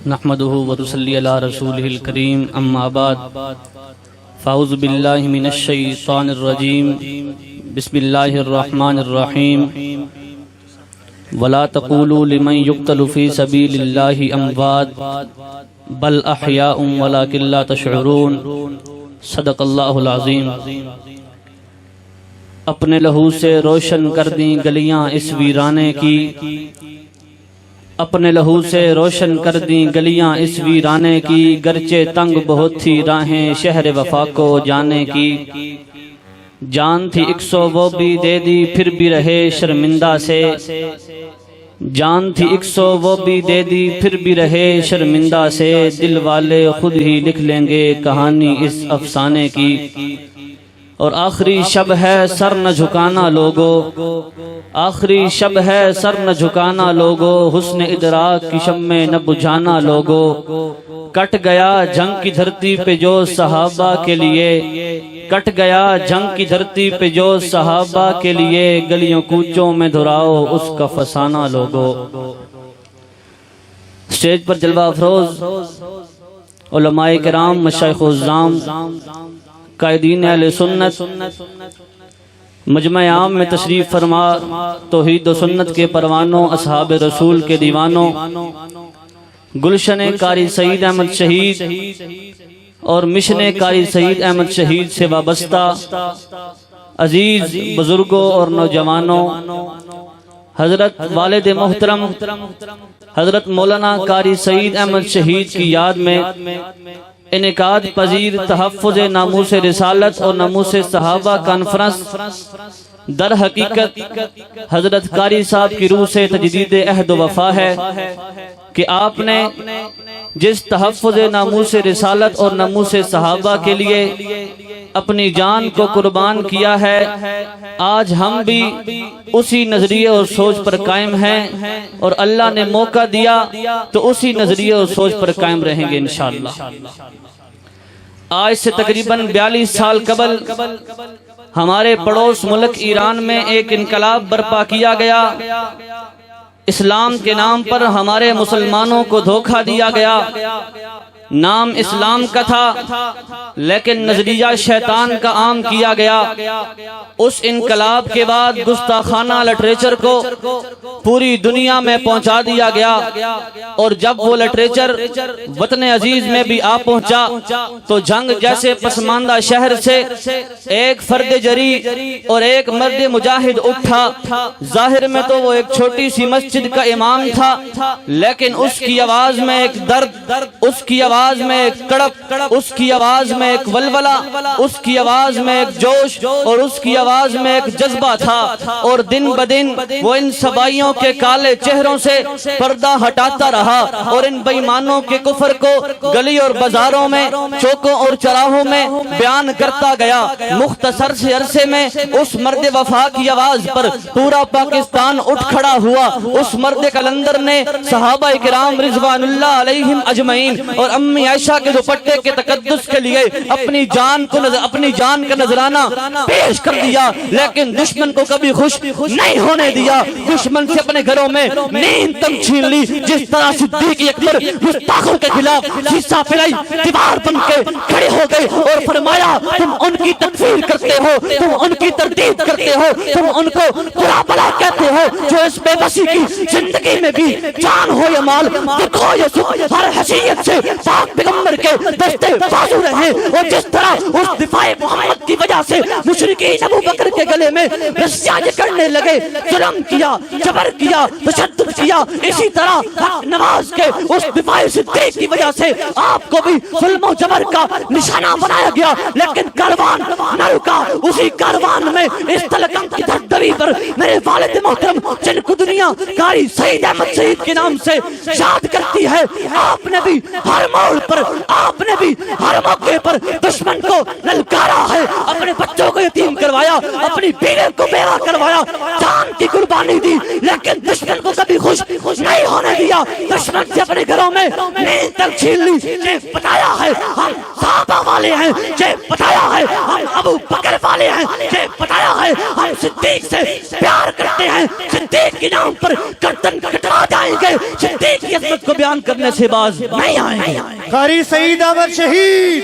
نحمده ونصلي على رسوله الكريم اما بعد فاعوذ بالله من الشيطان الرجيم بسم الله الرحمن الرحيم ولا تقولوا لمن يقتل في سبيل الله اموات بل احياء ولكن لا تشعرون صدق اللہ العظیم۔ اپنے لہو سے روشن کر دیں گلیاں اس ویرانے کی، اپنے لہو سے روشن کر دیں گلیاں اس ویرانے کی، گرچہ تنگ بہت تھی راہیں شہر وفا کو جانے کی، جان تھی 100 وہ بھی دے دی پھر بھی رہے شرمندہ سے، جان تھی 100 وہ بھی دے دی پھر بھی رہے شرمندہ سے، دل والے خود ہی لکھ لیں گے کہانی اس افسانے کی، اور آخری شب ہے سر نہ جھکانا لوگو، آخری شب ہے سر نہ جھکانا لوگو، حسن ادراک کی شمع نہ بجھانا لوگو، کٹ گیا جنگ کی دھرتی پہ جو صحابہ کے لیے، کٹ گیا جنگ کی دھرتی پہ جو صحابہ کے لیے، گلیوں کوچوں میں دہراؤ اس کا فسانہ لوگو۔ اسٹیج پر جلوہ افروز علماء کرام، مشائخ الزام، قائدین اہل سنت، مجمع عام میں تشریف فرما توحید و سنت کے پروانوں، اصحاب رسول کے دیوانوں، گلشن قاری سعید احمد شہید اور مشن قاری سعید احمد شہید سے وابستہ عزیز بزرگوں اور نوجوانوں، حضرت والد محترم حضرت مولانا قاری سعید احمد شہید کی یاد میں انعقاد پذیر تحفظ ناموس رسالت اور ناموس صحابہ کانفرنس در حقیقت حضرت قاری صاحب کی روح سے تجدید عہد و وفا ہے کہ آپ نے جس تحفظ ناموس رسالت اور ناموس صحابہ کے لیے اپنی جان کو قربان کیا ہے، آج ہم بھی اسی نظریے اور سوچ پر قائم ہیں، اور اللہ نے موقع دیا تو اسی نظریے اور سوچ پر قائم رہیں گے انشاءاللہ۔ آج سے تقریباً 42 سال قبل ہمارے پڑوس ملک ایران میں ایک انقلاب برپا کیا گیا، اسلام کے نام پر ہمارے مسلمانوں کو دھوکہ دیا گیا، نام اسلام کا تھا لیکن نظریہ شیطان کا عام کیا گیا۔ اس انقلاب کے بعد گستاخانہ لٹریچر کو پوری دنیا میں پہنچا دیا گیا، اور جب وہ لٹریچر وطن عزیز میں بھی آ پہنچا تو جنگ جیسے پسماندہ شہر سے ایک فرد جری اور ایک مرد مجاہد اٹھا۔ ظاہر میں تو وہ ایک چھوٹی سی مسجد کا امام تھا، لیکن اس کی آواز میں ایک درد، اس کی آواز میں ایک تڑپ، اس کی آواز میں ایک ولولہ، اس کی آواز میں ایک جوش، اور اس کی آواز میں ایک جذبہ تھا، اور دن بدن وہ ان سبائیوں کے کالے چہروں سے پردہ ہٹاتا رہا، اور ان بے ایمانوں کے کفر کو گلی اور بازاروں میں، چوکوں اور چراہوں میں بیان کرتا گیا۔ مختصر سے عرصے میں اس مرد وفا کی آواز پر پورا پاکستان اٹھ کھڑا ہوا۔ اس مرد کلندر نے صحابہ کرام رضوان اللہ علیہم اجمعین اور امی عائشہ کے دوپٹے کے تقدس کے لیے اپنی جان کا نذرانہ پیش کر دیا، لیکن دشمن کو کبھی خوش نہیں ہونے دیا، دشمن سے اپنے گھروں میں نیند تک چھین لی۔ جس طرح صدیق اکبر گستاخوں کے خلاف شیشہ پھیلائی دیوار بن کے کھڑے ہو گئے اور فرمایا تم ان کی تکفیر کرتے ہو، تم ان کی تردید کرتے ہو، تم ان کو برا بلا کہتے ہو، جو اس بے بسی کی زندگی میں بھی جان ہو یا مال، دیکھو یہ سب ہر حیثیت سے پاک پیغمبر کے دستے بازو رہے، اور جس طرح اس دفاع محمد کی وجہ سے مشرکین ابو بکر کے گلے میں رسیاں جکڑنے لگے، ظلم کیا، جبر کیا، تشدد کیا، اسی طرح حق نواز کے اس دفاع صدیق کی وجہ سے آپ کو بھی ظلم و جبر کا نشانہ بنایا گیا، لیکن کاروان نہ رکا۔ اسی کاروان میں اس تلکم کی دھڑدھڑی پر میرے والد محترم جن کو دنیا قاری سعید احمد شہید کے نام سے یاد کرتی ہے، آپ نے بھی ہر موڑ موڑ پر آپ نے بھی ہر موقع پر دشمن کو للکارا ہے، اپنے بچوں کو یتیم کروایا، اپنی بیوی کو بیوہ کروایا، جان کی قربانی دی، لیکن دشمن کو کبھی خوش نہیں ہونے دیا، دشمن سے اپنے گھروں میں نیند تک چھین لی۔ یہ بتایا ہے ہم صحابہ والے ہیں، یہ بتایا ہے ہم ابو بکر والے ہیں، یہ بتایا ہے ہم صدیق سے پیار کرتے ہیں، صدیق کے نام پر گردن کٹوا جائیں گے، صدیق کی عظمت کو بیان کرنے سے باز نہیں آئیں گے۔ قاری سعید احمد شہید،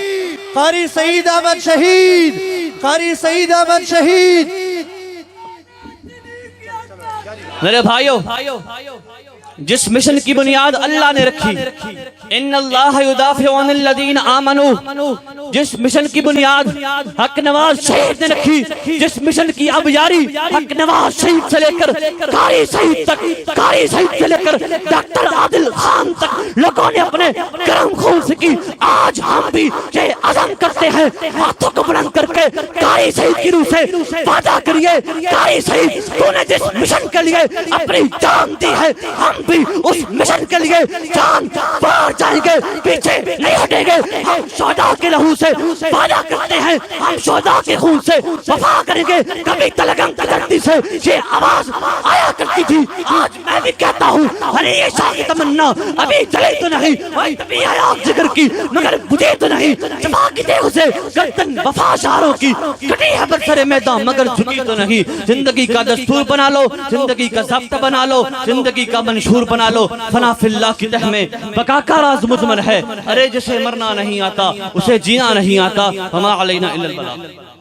قاری سعید احمد شہید، قاری سعید احمد شہید۔ میرے بھائیو، جس مشن کی بنیاد اللہ نے رکھی، ان اللہ یدافع عن الذین آمنوا، جس مشن کی بنیاد حق نواز شہید نے رکھی، جس مشن کی اب یاری حق نواز شہید سے لے کر قاری سعید تک، قاری سعید سے لے کر ڈاکٹر عادل خان تک لوگوں نے اپنے گرم خون سے کی، آج ہم بھی یہ عزم کرتے ہیں، ہاتھوں کو بلند کر کے قاری سعید کی روح سے وعدہ کریے، قاری سعید تو نے جس مشن کے لیے اپنی جان دی ہے، ہم بھی اس مشن کے لیے جان بار جائیں گے، پیچھے نہیں ہٹیں گے۔ ہم شہداء کے لہو سے وعدہ کرتے ہیں، ہم شہداء کے خون سے وفا کریں گے۔ کبھی تلگنگ کی دھرتی سے یہ آواز آیا کرتی تھی، آج میں بھی کہتا ہوں، ارے یہ شاہ کی تمنا ابھی چلی تو نہیں، ابھی آیا جگر کی مگر مجھے تو نہیں، جفا کی دیکھ سے گردن وفا شہروں کی کٹی ہے برسر میدان مگر جھکی تو نہیں۔ زندگی کا دستور بنا لو، زندگی کا ضابطہ بنا لو، زندگی کا منشور بنا لو، فنا فی اللہ کی تہ میں بقا کا راز مضمر ہے، ارے جسے مرنا نہیں آتا اسے جینا نہیں آتا، وما علینا الا البلاغ۔